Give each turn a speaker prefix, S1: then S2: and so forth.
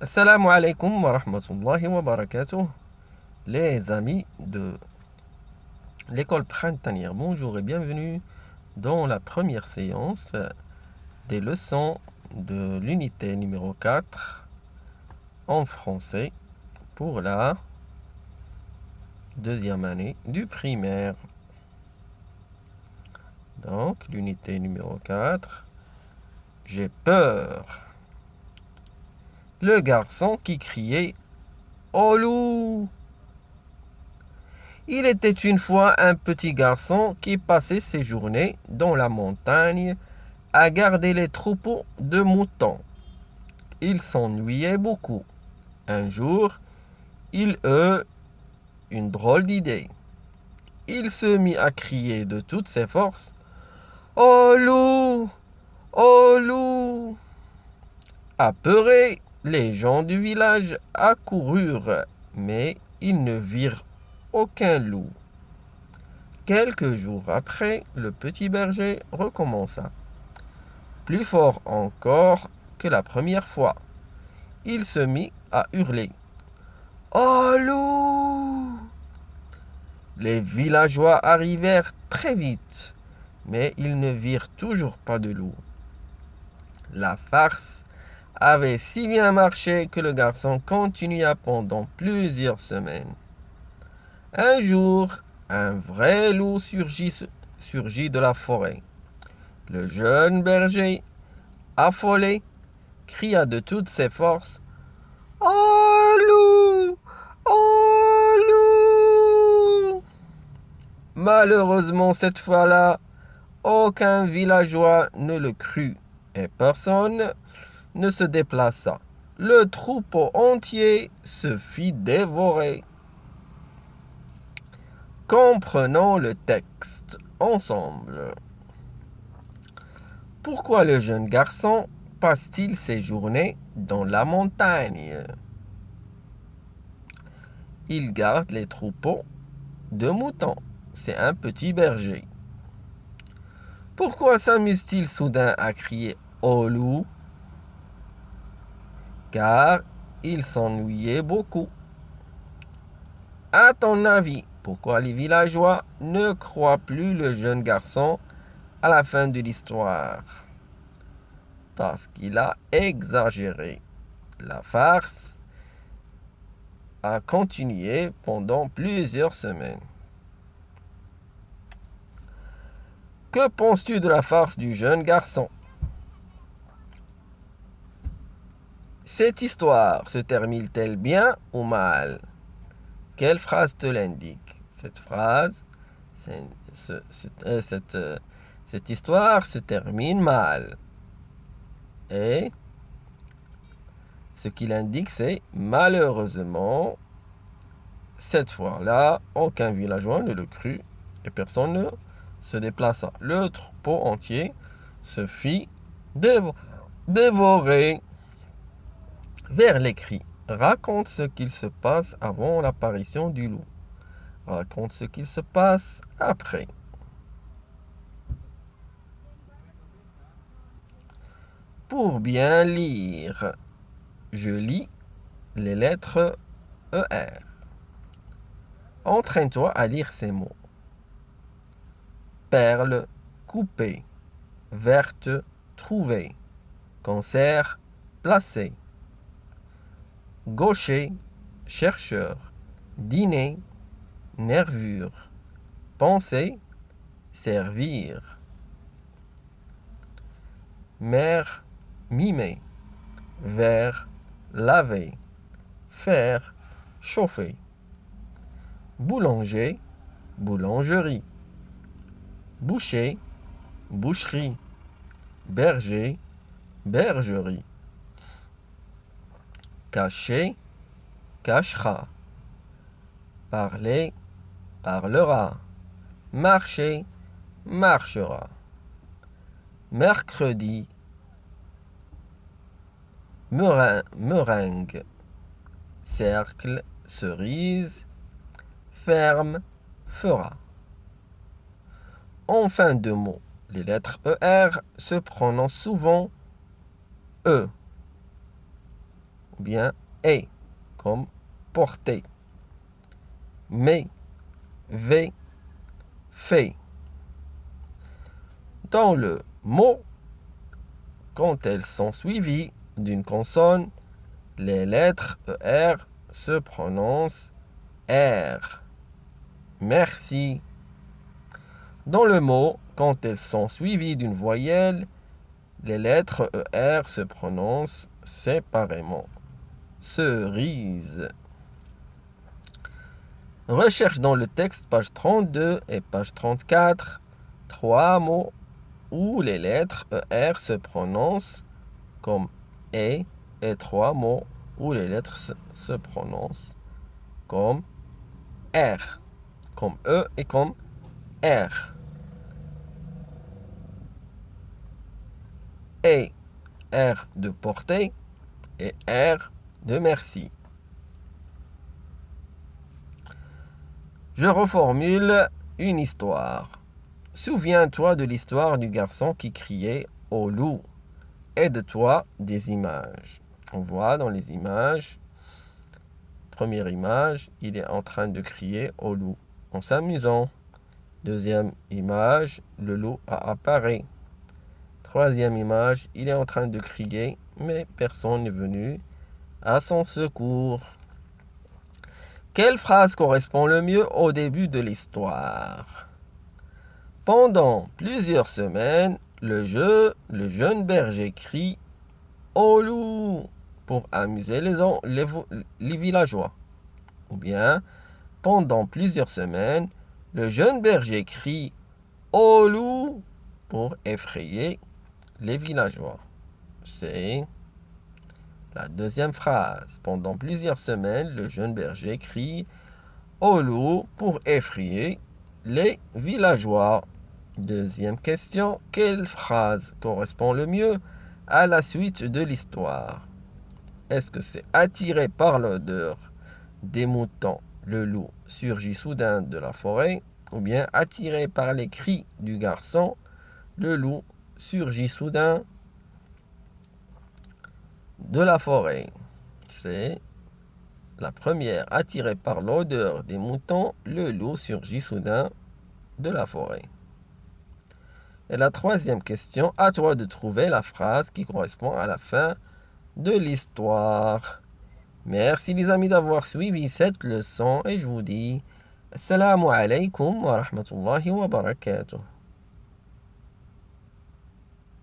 S1: Assalamu alaikum wa rahmatullahi wa barakatuh, les amis de l'école printanière. Bonjour et bienvenue dans la première séance des leçons de l'unité numéro 4 en français pour la deuxième année du primaire. Donc, l'unité numéro 4, j'ai peur. Le garçon qui criait "Au loup!" Il était une fois un petit garçon qui passait ses journées dans la montagne à garder les troupeaux de moutons. Il s'ennuyait beaucoup. Un jour, il eut une drôle d'idée. Il se mit à crier de toutes ses forces: "Au loup! Au loup!" Apeurés, les gens du village accoururent, mais ils ne virent aucun loup. Quelques jours après, le petit berger recommença, plus fort encore que la première fois. Il se mit à hurler: "Oh loup!" Les villageois arrivèrent très vite, mais ils ne virent toujours pas de loup. La farce avait si bien marché que le garçon continua pendant plusieurs semaines. Un jour, un vrai loup surgit de la forêt. Le jeune berger, affolé, cria de toutes ses forces: "Oh loup! Oh loup!" Malheureusement, cette fois-là, aucun villageois ne le crut et personne ne se déplaça. Le troupeau entier se fit dévorer. Comprenons le texte ensemble. Pourquoi le jeune garçon passe-t-il ses journées dans la montagne? Il garde les troupeaux de moutons. C'est un petit berger. Pourquoi s'amuse-t-il soudain à crier au loup? Car il s'ennuyait beaucoup. À ton avis, pourquoi les villageois ne croient plus le jeune garçon à la fin de l'histoire? Parce qu'il a exagéré. La farce a continué pendant plusieurs semaines. Que penses-tu de la farce du jeune garçon? Cette histoire se termine-t-elle bien ou mal? Quelle phrase te l'indique? Cette phrase, cette histoire se termine mal. Et ce qu'il indique, c'est malheureusement, cette fois-là, aucun villageois ne le crut et personne ne se déplaça. Le troupeau entier se fit dévorer. Vers les cris. Raconte ce qu'il se passe avant l'apparition du loup. Raconte ce qu'il se passe après. Pour bien lire, je lis les lettres ER. Entraîne-toi à lire ces mots. Perle, coupée. Verte, trouvée. Cancer, placé. Gaucher, chercheur. Dîner, nervure. Penser, servir. Mère, mimer. Verre, laver. Faire, chauffer. Boulanger, boulangerie. Boucher, boucherie. Berger, bergerie. Cacher, cachera. Parler, parlera. Marcher, marchera. Mercredi, meringue. Cercle, cerise. Ferme, fera. En fin de mot, les lettres ER se prononcent souvent E. ou bien est, comme porter. Mais, V, fait. Dans le mot, quand elles sont suivies d'une consonne, les lettres ER se prononcent R. Merci. Dans le mot, quand elles sont suivies d'une voyelle, les lettres ER se prononcent séparément. Cerise. Recherche dans le texte, page 32 et page 34, 3 mots où les lettres ER se prononcent comme et 3 mots où les lettres se prononcent comme R, comme E et comme R. Et R de portée et R de merci. Je reformule une histoire. Souviens-toi de l'histoire du garçon qui criait au loup. Aide-toi des images. On voit dans les images, première image, il est en train de crier au loup en s'amusant. Deuxième image, le loup a apparu. Troisième image, il est en train de crier, mais personne n'est venu à son secours. Quelle phrase correspond le mieux au début de l'histoire? Pendant plusieurs semaines, le jeune berger crie au loup pour amuser les villageois. Ou bien, pendant plusieurs semaines, le jeune berger crie au loup pour effrayer les villageois. C'est la deuxième phrase. Pendant plusieurs semaines, le jeune berger crie au loup pour effrayer les villageois. Deuxième question, quelle phrase correspond le mieux à la suite de l'histoire? Est-ce que c'est attiré par l'odeur des moutons, le loup surgit soudain de la forêt, ou bien attiré par les cris du garçon, le loup surgit soudain de la forêt? C'est la première, attiré par l'odeur des moutons, le loup surgit soudain de la forêt. Et la troisième question, à toi de trouver la phrase qui correspond à la fin de l'histoire. Merci les amis d'avoir suivi cette leçon et je vous dis Assalamu alaikum wa rahmatullahi wa barakatuh.